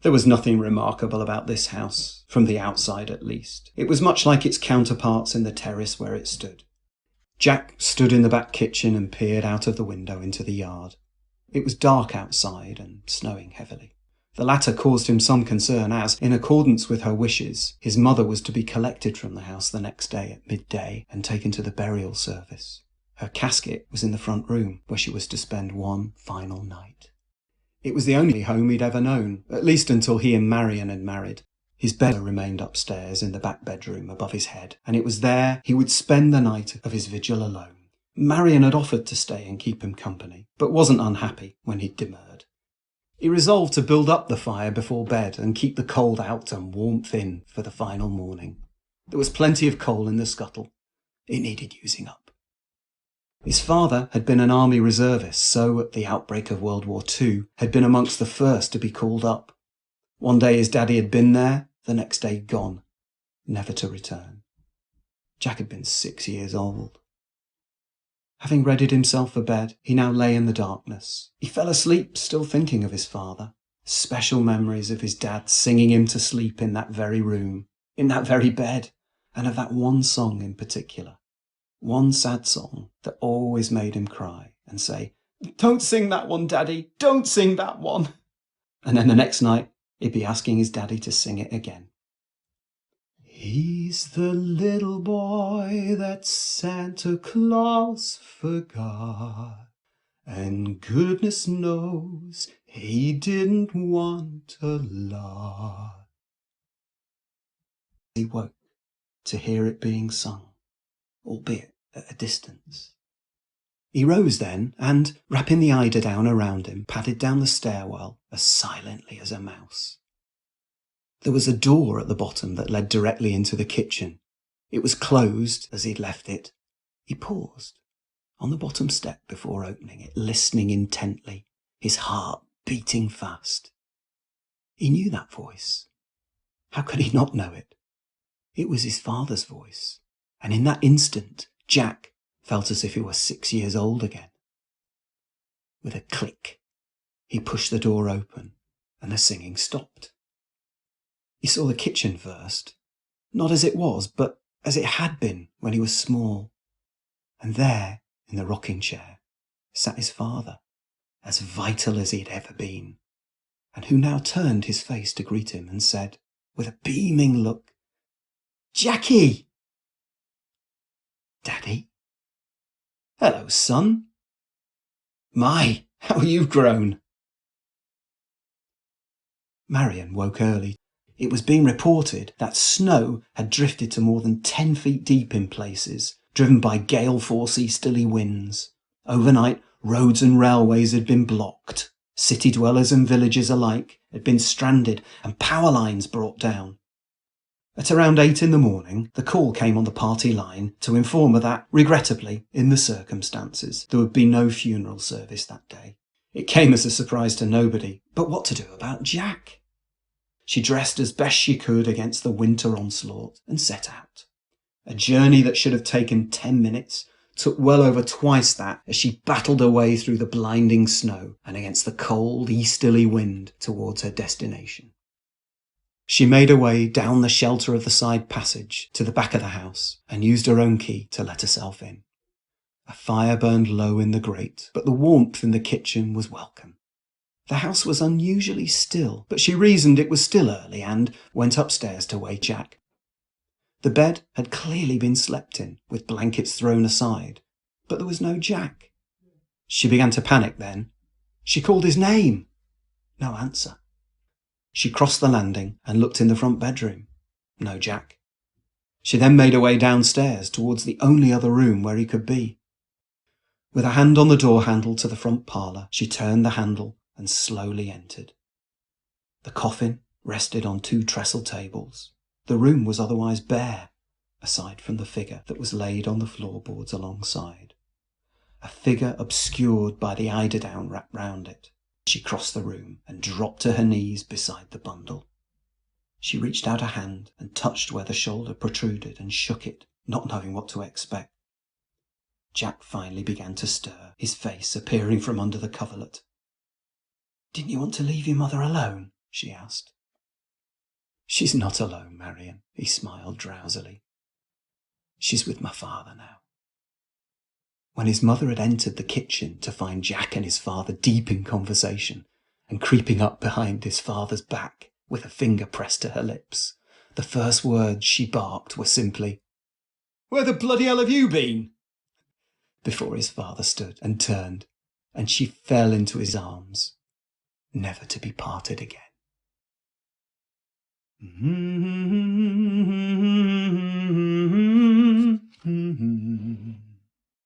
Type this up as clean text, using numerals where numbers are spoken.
There was nothing remarkable about this house, from the outside at least. It was much like its counterparts in the terrace where it stood. Jack stood in the back kitchen and peered out of the window into the yard. It was dark outside and snowing heavily. The latter caused him some concern as, in accordance with her wishes, his mother was to be collected from the house the next day at midday and taken to the burial service. Her casket was in the front room, where she was to spend one final night. It was the only home he'd ever known, at least until he and Marion had married. His bed remained upstairs in the back bedroom above his head, and it was there he would spend the night of his vigil alone. Marion had offered to stay and keep him company, but wasn't unhappy when he'd demurred. He resolved to build up the fire before bed and keep the cold out and warmth in for the final morning. There was plenty of coal in the scuttle. It needed using up. His father had been an army reservist, so at the outbreak of World War II had been amongst the first to be called up. One day his daddy had been there, the next day gone, never to return. Jack had been 6 years old. Having readied himself for bed, he now lay in the darkness. He fell asleep, still thinking of his father. Special memories of his dad singing him to sleep in that very room, in that very bed, and of that one song in particular. One sad song that always made him cry and say, "Don't sing that one, Daddy, don't sing that one." And then the next night, he'd be asking his daddy to sing it again. He's the little boy that Santa Claus forgot, and goodness knows he didn't want a lot. He woke to hear it being sung, albeit at a distance. He rose then, and, wrapping the eiderdown around him, padded down the stairwell as silently as a mouse. There was a door at the bottom that led directly into the kitchen. It was closed as he'd left it. He paused on the bottom step before opening it, listening intently, his heart beating fast. He knew that voice. How could he not know it? It was his father's voice, and in that instant, Jack felt as if he were 6 years old again. With a click, he pushed the door open, and the singing stopped. He saw the kitchen first, not as it was, but as it had been when he was small. And there, in the rocking chair, sat his father, as vital as he'd ever been, and who now turned his face to greet him and said, with a beaming look, "Jackie!" "Daddy?" "Hello, son. My, how you've grown." Marion woke early. It was being reported that snow had drifted to more than 10 feet deep in places, driven by gale-force easterly winds. Overnight, roads and railways had been blocked. City dwellers and villagers alike had been stranded and power lines brought down. At around 8 in the morning, the call came on the party line to inform her that, regrettably, in the circumstances, there would be no funeral service that day. It came as a surprise to nobody, but what to do about Jack? She dressed as best she could against the winter onslaught and set out. A journey that should have taken 10 minutes took well over twice that as she battled her way through the blinding snow and against the cold easterly wind towards her destination. She made her way down the shelter of the side passage to the back of the house and used her own key to let herself in. A fire burned low in the grate, but the warmth in the kitchen was welcome. The house was unusually still, but she reasoned it was still early and went upstairs to wake Jack. The bed had clearly been slept in, with blankets thrown aside, but there was no Jack. She began to panic then. She called his name. No answer. She crossed the landing and looked in the front bedroom. No Jack. She then made her way downstairs towards the only other room where he could be. With a hand on the door handle to the front parlour, she turned the handle and slowly entered. The coffin rested on 2 trestle tables. The room was otherwise bare, aside from the figure that was laid on the floorboards alongside. A figure obscured by the eiderdown wrapped round it. She crossed the room and dropped to her knees beside the bundle. She reached out a hand and touched where the shoulder protruded and shook it, not knowing what to expect. Jack finally began to stir, his face appearing from under the coverlet. "Didn't you want to leave your mother alone?" she asked. "She's not alone, Marion," he smiled drowsily. "She's with my father now." When his mother had entered the kitchen to find Jack and his father deep in conversation and creeping up behind his father's back with a finger pressed to her lips, the first words she barked were simply, "Where the bloody hell have you been?" Before his father stood and turned, and she fell into his arms, never to be parted again.